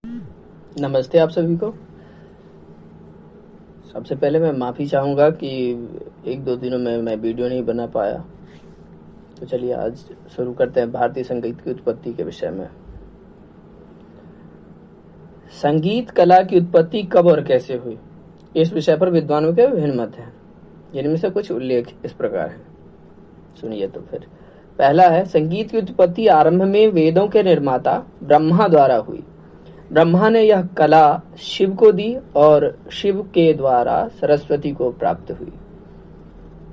नमस्ते आप सभी को। सबसे पहले मैं माफ़ी चाहूँगा कि एक दो दिनों में मैं वीडियो नहीं बना पाया। तो चलिए आज शुरू करते हैं भारतीय संगीत की उत्पत्ति के विषय में। संगीत कला की उत्पत्ति कब और कैसे हुई, इस विषय पर विद्वानों के विभिन्न मत हैं, जिनमें से कुछ उल्लेख इस प्रकार हैं। सुनिए तो फिर। पहला है, संगीत की उत्पत्ति आरंभ में वेदों के निर्माता ब्रह्मा द्वारा हुई। ब्रह्मा ने यह कला शिव को दी और शिव के द्वारा सरस्वती को प्राप्त हुई।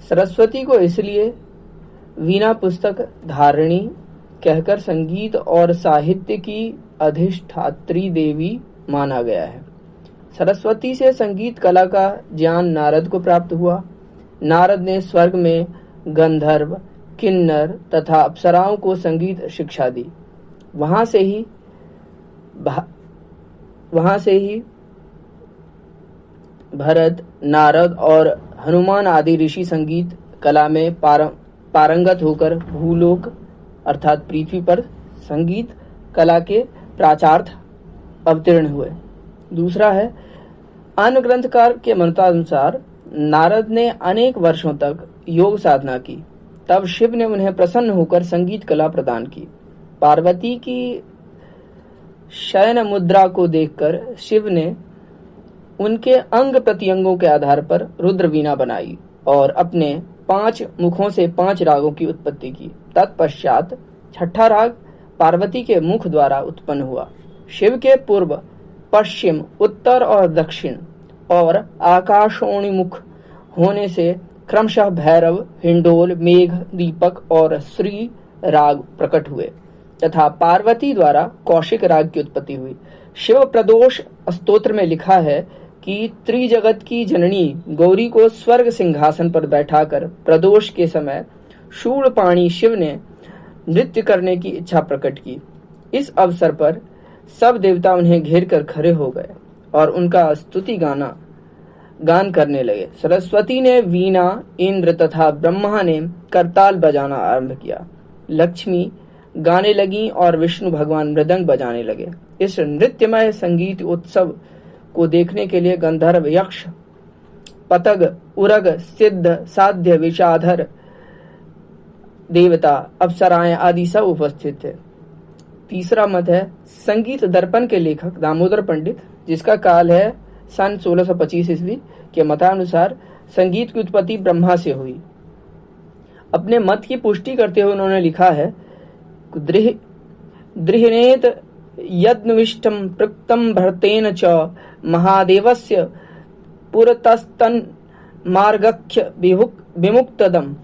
सरस्वती को इसलिए वीणा पुस्तक धारिणी कहकर संगीत और साहित्य की अधिष्ठात्री देवी माना गया है। सरस्वती से संगीत कला का ज्ञान नारद को प्राप्त हुआ। नारद ने स्वर्ग में गंधर्व, किन्नर तथा अप्सराओं को संगीत शिक्षा दी। वहां से ही भरत, नारद और हनुमान आदि ऋषि संगीत कला में पारंगत होकर भूलोक अर्थात पृथ्वी पर संगीत कला के प्राचार्थ अवतीर्ण हुए। दूसरा है, अन्य ग्रंथकार के मतानुसार नारद ने अनेक वर्षों तक योग साधना की। तब शिव ने उन्हें प्रसन्न होकर संगीत कला प्रदान की। पार्वती की शयन मुद्रा को देखकर शिव ने उनके अंग प्रत्यंगों के आधार पर रुद्र वीणा बनाई और अपने 5 मुखों से 5 रागों की उत्पत्ति की। तत्पश्चात छठा राग पार्वती के मुख द्वारा उत्पन्न हुआ। शिव के पूर्व, पश्चिम, उत्तर और दक्षिण और आकाशोन्मुख होने से क्रमशः भैरव, हिंडोल, मेघ, दीपक और श्री राग प्रकट हुए तथा पार्वती द्वारा कौशिक राग की उत्पत्ति हुई। शिव प्रदोष स्तोत्र में लिखा है कि त्रिजगत की जननी गौरी को स्वर्ग सिंहासन पर बैठाकर प्रदोष के समय शूलपाणी शिव ने नृत्य करने की इच्छा प्रकट की। इस अवसर पर सब देवता उन्हें घेर कर खड़े हो गए और उनका स्तुति गान करने लगे। सरस्वती ने वीणा, इंद्र तथा ब्रह्मा ने करताल बजाना आरंभ किया। लक्ष्मी गाने लगी और विष्णु भगवान मृदंग बजाने लगे। इस नृत्यमय संगीत उत्सव को देखने के लिए गंधर्व, यक्ष, पतंग, उरग, सिद्ध, साध्य, विषाधर देवता, अप्सराएं आदि सब उपस्थित थे। तीसरा मत है, संगीत दर्पण के लेखक दामोदर पंडित, जिसका काल है सन 1625 ईस्वी, के मतानुसार संगीत की उत्पत्ति ब्रह्मा से हुई। अपने मत की पुष्टि करते हुए उन्होंने लिखा है, दृह्येत यद्विष्टं पृक्तं भरतेन च महादेवस्य पुरतस्तन् मार्गख्य विमुक्तदम्।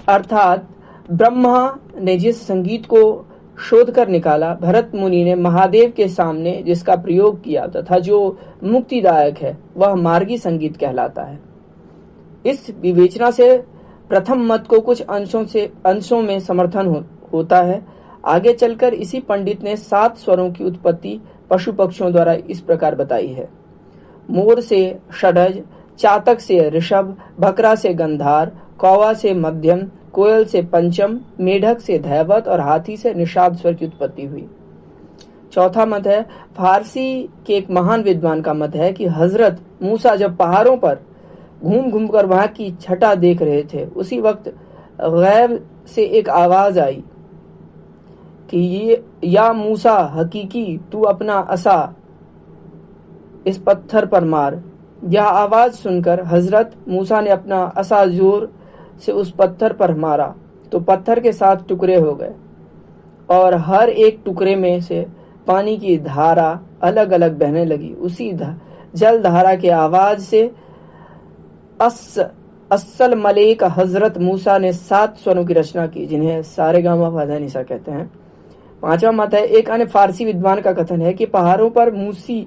अर्थात ब्रह्मा ने जिस संगीत को शोध कर निकाला, भरत मुनि ने महादेव के सामने जिसका प्रयोग किया तथा जो मुक्तिदायक है, वह मार्गी संगीत कहलाता है। इस विवेचना से प्रथम मत को कुछ अंशों में समर्थन होता है। आगे चलकर इसी पंडित ने 7 स्वरों की उत्पत्ति पशु पक्षियों द्वारा इस प्रकार बताई है। मोर से षडज, चातक से ऋषभ, बकरा से गंधार, कौवा से मध्यम, कोयल से पंचम, मेढक से धैवत और हाथी से निषाद स्वर की उत्पत्ति हुई। चौथा मत है, फारसी के एक महान विद्वान का मत है कि हजरत मूसा जब पहाड़ों पर घूम घूम कर वहां की छटा देख रहे थे, उसी वक्त गैब से एक आवाज आई कि या मूसा, हकीकी तू अपना असा इस पत्थर पर मार। यह आवाज सुनकर हजरत मूसा ने अपना असा जोर से उस पत्थर पर मारा तो पत्थर के 7 टुकड़े हो गए और हर एक टुकड़े में से पानी की धारा अलग अलग बहने लगी। उसी जल धारा के आवाज से अस्सल मलेक हजरत मूसा ने 7 स्वरों की रचना की, जिन्हें सारेगामा पा धा सा कहते हैं। 5वां मत है, एक अन्य फारसी विद्वान का कथन है कि पहाड़ों पर मूसी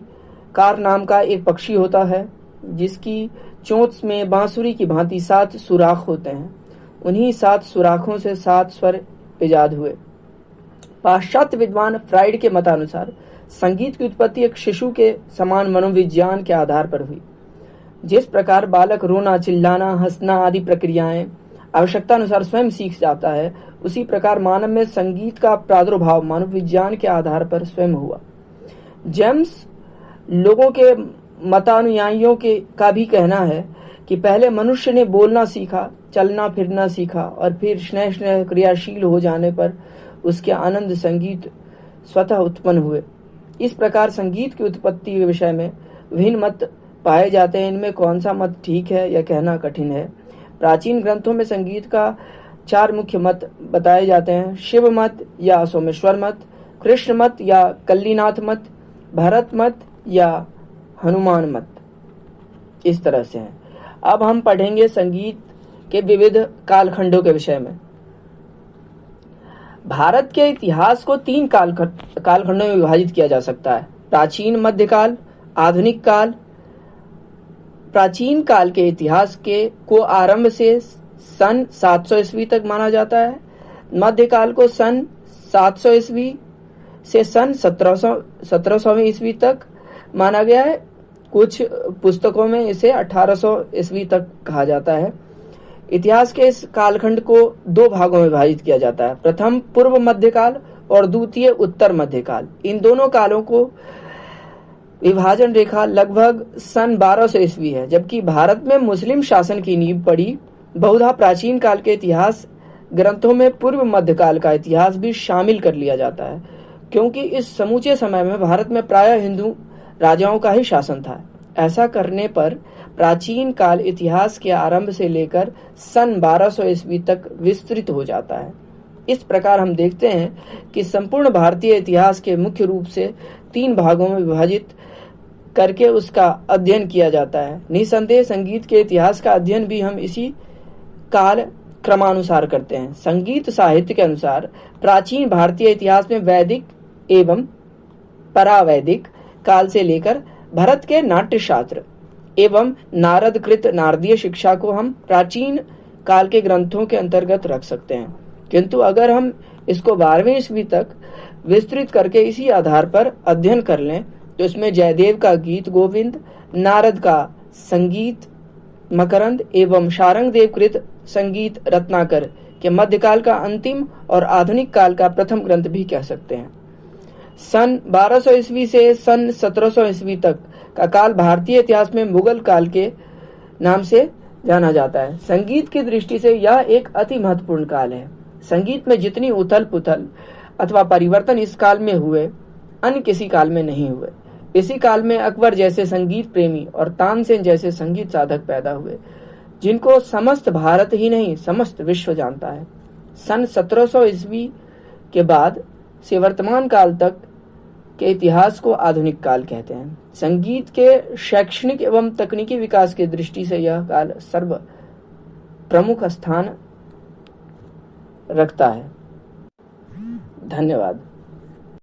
कार नाम का एक पक्षी होता है, जिसकी चोंच में बांसुरी की भांति 7 सुराख होते हैं। उन्हीं 7 सुराखों से 7 स्वर इजाद हुए। पाश्चात्य विद्वान फ्राइड के मतानुसार संगीत की उत्पत्ति एक शिशु के समान मनोविज्ञान के आधार पर हुई। जिस प्रकार बालक रोना, चिल्लाना, हंसना आदि प्रक्रियाएं आवश्यकता अनुसार स्वयं सीख जाता है, उसी प्रकार मानव में संगीत का प्रादुर्भाव मानव विज्ञान के आधार पर स्वयं हुआ। जेम्स लोगों के मतानुयायियों का भी कहना है कि पहले मनुष्य ने बोलना सीखा, चलना फिरना सीखा और फिर स्नेह स्नेह क्रियाशील हो जाने पर उसके आनंद संगीत स्वतः उत्पन्न हुए। इस प्रकार संगीत की उत्पत्ति के विषय में विभिन्न मत पाए जाते हैं। इनमें कौन सा मत ठीक है यह कहना कठिन है। प्राचीन ग्रंथों में संगीत का 4 मुख्य मत बताए जाते हैं: शिव मत या सोमेश्वर मत, कृष्ण मत या कल्लीनाथ मत, भरत मत या हनुमान मत। इस तरह से हैं। अब हम पढ़ेंगे संगीत के विविध कालखंडों के विषय में। भारत के इतिहास को 3 कालखंडों में विभाजित किया जा सकता है: प्राचीन, मध्यकाल, आधुनिक काल। प्राचीन काल के इतिहास को आरंभ से सन 700 ईस्वी तक माना जाता है। मध्यकाल को सन 700 ईस्वी से सन 1700 ईस्वी तक माना गया है। कुछ पुस्तकों में इसे 1800 ईस्वी तक कहा जाता है। इतिहास के इस कालखंड को 2 भागों में विभाजित किया जाता है: प्रथम पूर्व मध्यकाल और द्वितीय उत्तर मध्यकाल। इन दोनों कालों को विभाजन रेखा लगभग सन 1200 ईस्वी है। जबकि भारत में मुस्लिम शासन की नींव पड़ी। बहुधा प्राचीन काल के इतिहास ग्रंथों में पूर्व मध्यकाल का इतिहास भी शामिल कर लिया जाता है, क्योंकि इस समूचे समय में भारत में प्रायः हिंदू राजाओं का ही शासन था। ऐसा करने पर प्राचीन काल इतिहास के आरंभ से लेकर सन 1200 ईस्वी तक विस्तृत हो जाता है। इस प्रकार हम देखते हैं कि संपूर्ण भारतीय इतिहास के मुख्य रूप से 3 भागों में विभाजित करके उसका अध्ययन किया जाता है। निसंदेह संगीत के इतिहास का अध्ययन भी हम इसी काल क्रमानुसार करते हैं। संगीत साहित्य के अनुसार प्राचीन भारतीय इतिहास में वैदिक एवं परावैदिक काल से लेकर भरत के नाट्य शास्त्र एवं नारद कृत नारदीय शिक्षा को हम प्राचीन काल के ग्रंथों के अंतर्गत रख सकते हैं। किंतु अगर हम इसको 12वीं ईस्वी तक विस्तृत करके इसी आधार पर अध्ययन कर लें तो इसमें जयदेव का गीत गोविंद, नारद का संगीत मकरंद एवं शारंगदेव कृत संगीत रत्नाकर के मध्यकाल का अंतिम और आधुनिक काल का प्रथम ग्रंथ भी कह सकते हैं। सन 1200 ईस्वी से सन 1700 ईस्वी तक का काल भारतीय इतिहास में मुगल काल के नाम से जाना जाता है। संगीत की दृष्टि से यह एक अति महत्वपूर्ण काल है। संगीत में जितनी उथल पुथल अथवा परिवर्तन इस काल में हुए, अन्य किसी काल में नहीं हुए। इसी काल में अकबर जैसे संगीत प्रेमी और तानसेन जैसे संगीत साधक पैदा हुए, जिनको समस्त भारत ही नहीं समस्त विश्व जानता है। सन 1700 ईस्वी के बाद से वर्तमान काल तक के इतिहास को आधुनिक काल कहते हैं। संगीत के शैक्षणिक एवं तकनीकी विकास की दृष्टि से यह काल सर्व प्रमुख स्थान रखता है। धन्यवाद।